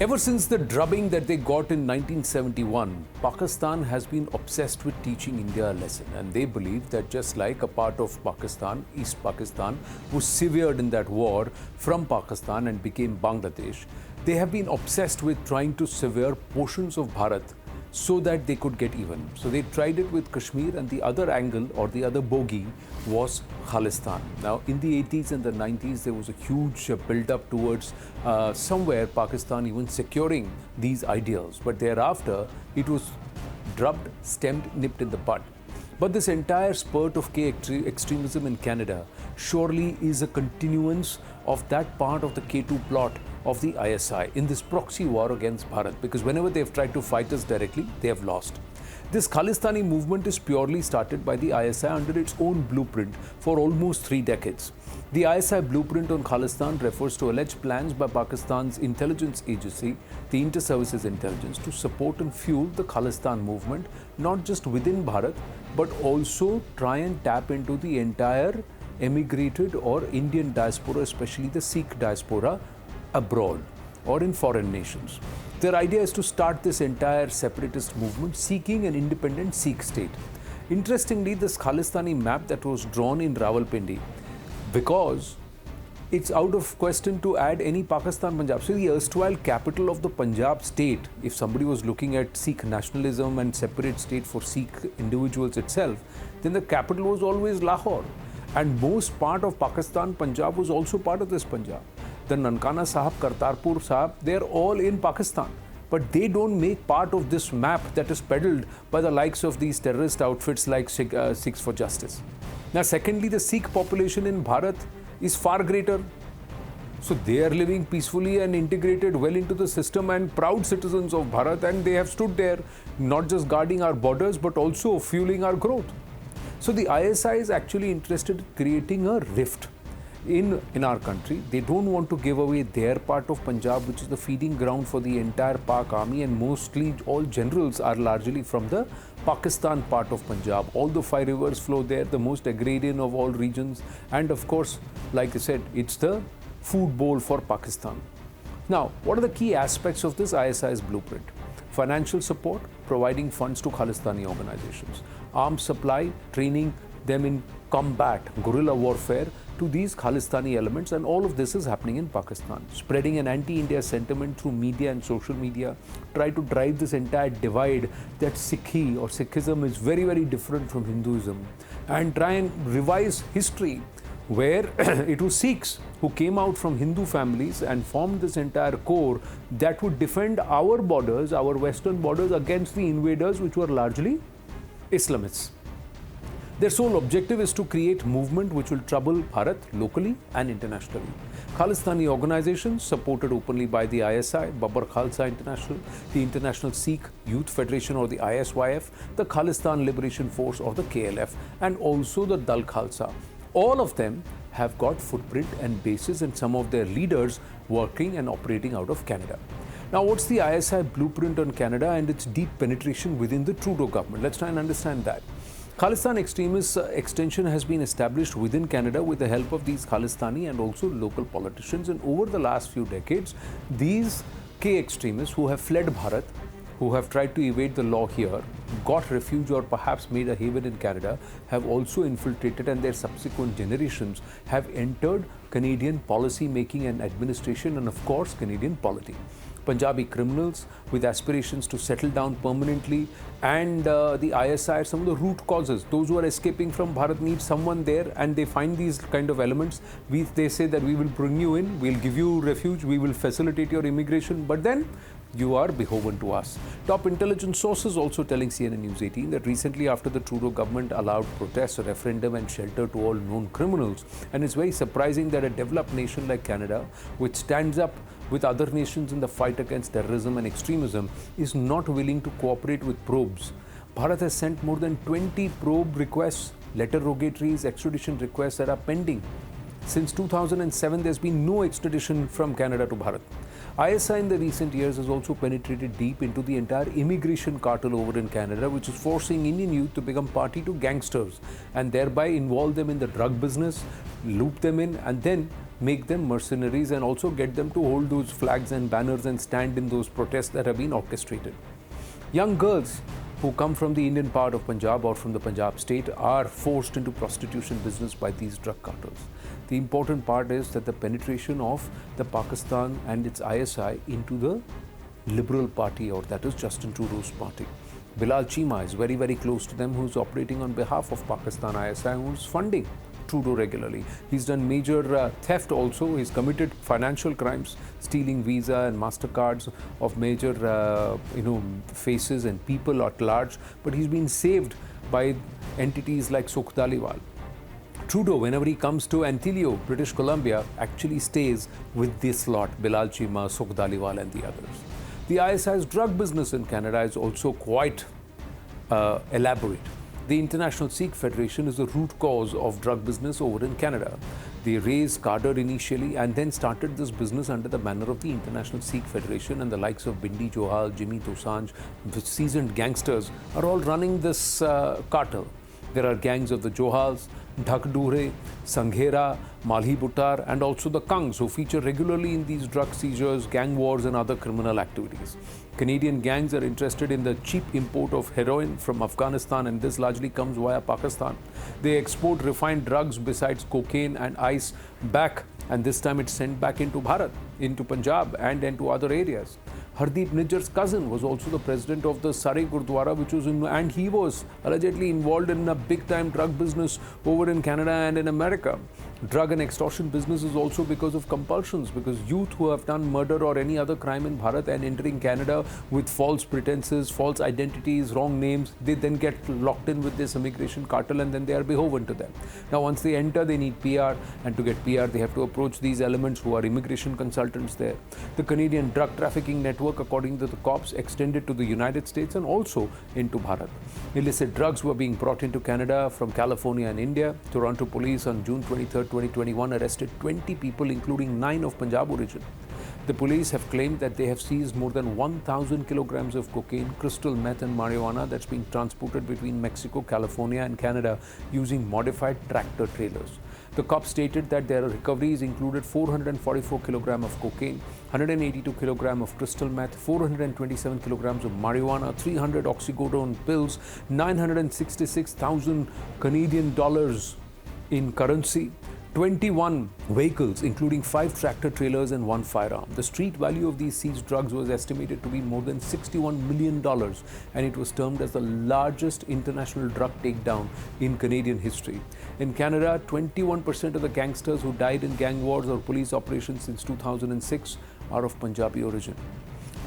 Ever since the drubbing that they got in 1971, Pakistan has been obsessed with teaching India a lesson, and they believe that just like a part of Pakistan, East Pakistan, was severed in that war from Pakistan and became Bangladesh, they have been obsessed with trying to sever portions of Bharat so that they could get even. So they tried it with Kashmir, and the other angle or the other bogey was Khalistan. Now in the 80s and the 90s there was a huge build-up towards somewhere Pakistan even securing these ideals, but thereafter it was drubbed, stemmed, nipped in the bud. But this entire spurt of K extremism in Canada surely is a continuance of that part of the K2 plot of the ISI in this proxy war against Bharat, because whenever they've tried to fight us directly, they have lost. This Khalistani movement is purely started by the ISI under its own blueprint for almost 3 decades. The ISI blueprint on Khalistan refers to alleged plans by Pakistan's intelligence agency, the Inter-Services Intelligence, to support and fuel the Khalistan movement, not just within Bharat, but also try and tap into the entire emigrated or Indian diaspora, especially the Sikh diaspora, abroad or in foreign nations. Their idea is to start this entire separatist movement seeking an independent Sikh state. Interestingly, this Khalistani map that was drawn in Rawalpindi, because it's out of question to add any Pakistan Punjab. So the erstwhile capital of the Punjab state, if somebody was looking at Sikh nationalism and separate state for Sikh individuals itself, then the capital was always Lahore. And most part of Pakistan Punjab was also part of this Punjab. The Nankana Sahib, Kartarpur Sahib, they're all in Pakistan. But they don't make part of this map that is peddled by the likes of these terrorist outfits like Sikhs for Justice. Now, secondly, the Sikh population in Bharat is far greater. So they are living peacefully and integrated well into the system and proud citizens of Bharat, and they have stood there not just guarding our borders but also fueling our growth. So the ISI is actually interested in creating a rift in our country. They don't want to give away their part of Punjab, which is the feeding ground for the entire Pak army, and mostly all generals are largely from the Pakistan part of Punjab. All the 5 rivers flow there, the most agrarian of all regions, and of course, like I said, it's the food bowl for Pakistan. Now, what are the key aspects of this ISI's blueprint? Financial support, providing funds to Khalistani organizations, arms supply, training them in combat, guerrilla warfare to these Khalistani elements, and all of this is happening in Pakistan. Spreading an anti-India sentiment through media and social media, try to drive this entire divide that Sikhi or Sikhism is very, very different from Hinduism, and try and revise history where it was Sikhs who came out from Hindu families and formed this entire core that would defend our borders, our western borders, against the invaders, which were largely Islamists. Their sole objective is to create movement which will trouble Bharat locally and internationally. Khalistani organizations supported openly by the ISI, Babar Khalsa International, the International Sikh Youth Federation or the ISYF, the Khalistan Liberation Force or the KLF, and also the Dal Khalsa. All of them have got footprint and bases, and some of their leaders working and operating out of Canada. Now, what's the ISI blueprint on Canada and its deep penetration within the Trudeau government? Let's try and understand that. Khalistan extremist extension has been established within Canada with the help of these Khalistani and also local politicians. And over the last few decades, these K extremists who have fled Bharat, who have tried to evade the law here, got refuge or perhaps made a haven in Canada, have also infiltrated, and their subsequent generations have entered Canadian policy making and administration, and of course Canadian polity. Punjabi criminals with aspirations to settle down permanently, and the ISI are some of the root causes. Those who are escaping from Bharat need someone there, and they find these kind of elements. They say that we will bring you in, we'll give you refuge, we will facilitate your immigration, but then you are beholden to us. Top intelligence sources also telling CNN News 18 that recently, after the Trudeau government allowed protests, a referendum and shelter to all known criminals, and it's very surprising that a developed nation like Canada, which stands up with other nations in the fight against terrorism and extremism, is not willing to cooperate with probes. Bharat has sent more than 20 probe requests, letter rogatories, extradition requests that are pending. Since 2007, there's been no extradition from Canada to Bharat. ISI in the recent years has also penetrated deep into the entire immigration cartel over in Canada, which is forcing Indian youth to become party to gangsters and thereby involve them in the drug business, loop them in, and then make them mercenaries and also get them to hold those flags and banners and stand in those protests that have been orchestrated. Young girls who come from the Indian part of Punjab or from the Punjab state are forced into prostitution business by these drug cartels. The important part is that the penetration of the Pakistan and its ISI into the Liberal Party, or that is Justin Trudeau's party. Bilal Chima is very, very close to them, who's operating on behalf of Pakistan ISI, who's funding Trudeau regularly. He's done major theft also. He's committed financial crimes, stealing Visa and MasterCards of major, faces and people at large. But he's been saved by entities like Sukh Dhaliwal. Trudeau, whenever he comes to Antillo, British Columbia, actually stays with this lot, Bilal Chima, Sukh Dhaliwal and the others. The ISI's drug business in Canada is also quite elaborate. The International Sikh Federation is the root cause of drug business over in Canada. They raised cadre initially and then started this business under the banner of the International Sikh Federation, and the likes of Bindi Johal, Jimmy Dosanjh, the seasoned gangsters are all running this cartel. There are gangs of the Johals, Dhakdure, Sanghera, Malhi Buttar, and also the Kangs, who feature regularly in these drug seizures, gang wars and other criminal activities. Canadian gangs are interested in the cheap import of heroin from Afghanistan, and this largely comes via Pakistan. They export refined drugs besides cocaine and ice back, and this time it's sent back into Bharat, into Punjab and into other areas. Hardeep Nijjar's cousin was also the president of the Sare Gurdwara, and he was allegedly involved in a big-time drug business over in Canada and in America. Drug and extortion business is also because of compulsions, because youth who have done murder or any other crime in Bharat and entering Canada with false pretenses, false identities, wrong names, they then get locked in with this immigration cartel and then they are beholden to them. Now, once they enter, they need PR, and to get PR, they have to approach these elements who are immigration consultants there. The Canadian drug trafficking network, according to the cops, extended to the United States and also into Bharat. Illicit drugs were being brought into Canada from California and India. Toronto police on June 23, 2021 arrested 20 people, including 9 of Punjab origin. The police have claimed that they have seized more than 1,000 kilograms of cocaine, crystal meth and marijuana that's being transported between Mexico, California and Canada using modified tractor trailers. The cops stated that their recoveries included 444 kilograms of cocaine, 182 kilograms of crystal meth, 427 kilograms of marijuana, 300 oxycodone pills, 966,000 Canadian dollars in currency, 21 vehicles, including 5 tractor trailers and 1 firearm. The street value of these seized drugs was estimated to be more than $61 million, and it was termed as the largest international drug takedown in Canadian history. In Canada, 21% of the gangsters who died in gang wars or police operations since 2006 are of Punjabi origin.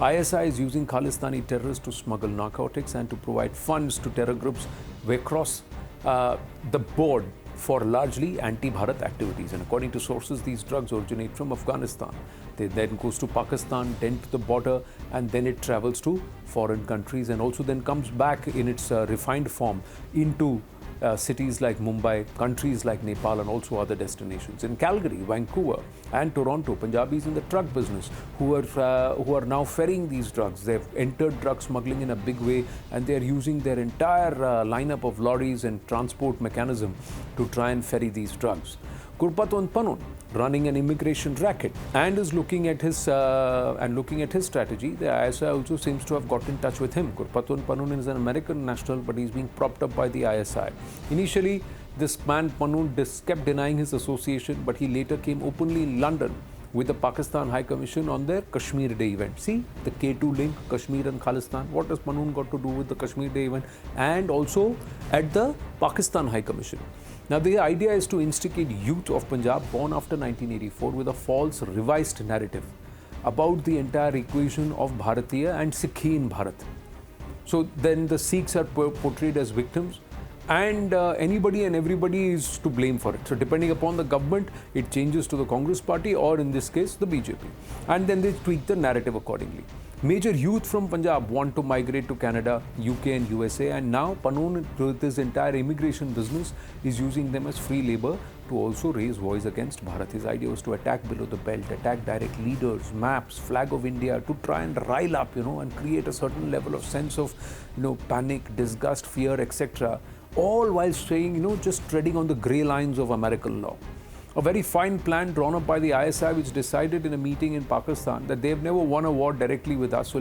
ISI is using Khalistani terrorists to smuggle narcotics and to provide funds to terror groups across the board for largely anti-Bharat activities. And according to sources, these drugs originate from Afghanistan. They then goes to Pakistan, then to the border, and then it travels to foreign countries and also then comes back in its refined form into cities like Mumbai, countries like Nepal and also other destinations. In Calgary, Vancouver and Toronto, Punjabis in the truck business who are now ferrying these drugs. They've entered drug smuggling in a big way, and they're using their entire lineup of lorries and transport mechanism to try and ferry these drugs. Gurpatwant Panun, running an immigration racket, and is looking at his strategy. The ISI also seems to have got in touch with him. Gurpatwant Panun is an American national, but he's being propped up by the ISI. Initially, this man Panun kept denying his association, but he later came openly in London with the Pakistan High Commission on their Kashmir Day event. See the K2 link, Kashmir and Khalistan. What does Panun got to do with the Kashmir Day event? And also at the Pakistan High Commission. Now, the idea is to instigate youth of Punjab born after 1984 with a false revised narrative about the entire equation of Bharatiya and Sikhi in Bharat. So then the Sikhs are portrayed as victims, and anybody and everybody is to blame for it. So depending upon the government, it changes to the Congress party, or in this case, the BJP. And then they tweak the narrative accordingly. Major youth from Punjab want to migrate to Canada, UK and USA, and now Panun, with his entire immigration business, is using them as free labor to also raise voice against Bharat. His idea was to attack below the belt, attack direct leaders, maps, flag of India, to try and rile up, and create a certain level of sense of, panic, disgust, fear, etc. All while staying, just treading on the grey lines of American law. A very fine plan drawn up by the ISI, which decided in a meeting in Pakistan that they've never won a war directly with us. So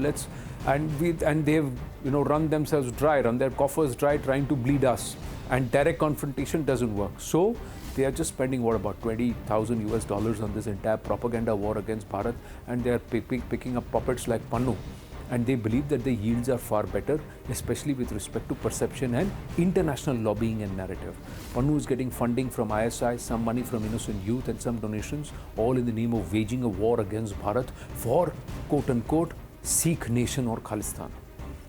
and they've run themselves dry, run their coffers dry, trying to bleed us. And direct confrontation doesn't work. So they are just spending about $20,000 on this entire propaganda war against Bharat, and they are picking up puppets like Pannu. And they believe that the yields are far better, especially with respect to perception and international lobbying and narrative. Pannu is getting funding from ISI, some money from innocent youth and some donations, all in the name of waging a war against Bharat for, quote-unquote, Sikh nation or Khalistan.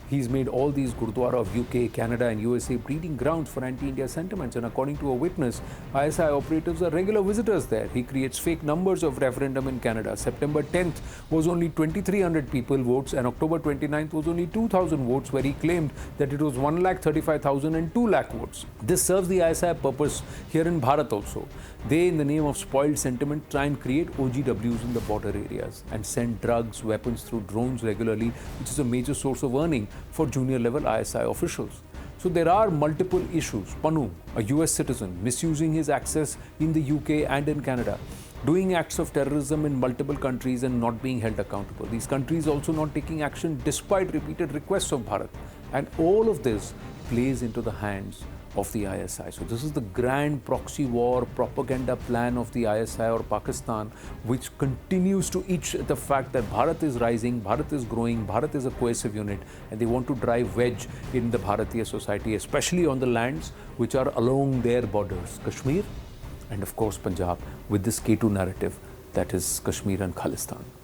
He's made all these Gurdwara of UK, Canada and USA breeding grounds for anti-India sentiments, and according to a witness, ISI operatives are regular visitors there. He creates fake numbers of referendum in Canada. September 10th was only 2,300 people votes, and October 29th was only 2,000 votes, where he claimed that it was 1,35,000 and 2 lakh votes. This serves the ISI purpose here in Bharat also. They, in the name of spoiled sentiment, try and create OGWs in the border areas and send drugs, weapons through drones regularly, which is a major source of earning for junior level ISI officials. So there are multiple issues. Pannu, a US citizen, misusing his access in the UK and in Canada, doing acts of terrorism in multiple countries and not being held accountable. These countries also not taking action despite repeated requests of Bharat. And all of this plays into the hands of the ISI. So this is the grand proxy war propaganda plan of the ISI or Pakistan, which continues to itch at the fact that Bharat is rising, Bharat is growing, Bharat is a cohesive unit, and they want to drive wedge in the Bharatiya society, especially on the lands which are along their borders, Kashmir and of course Punjab, with this K2 narrative that is Kashmir and Khalistan.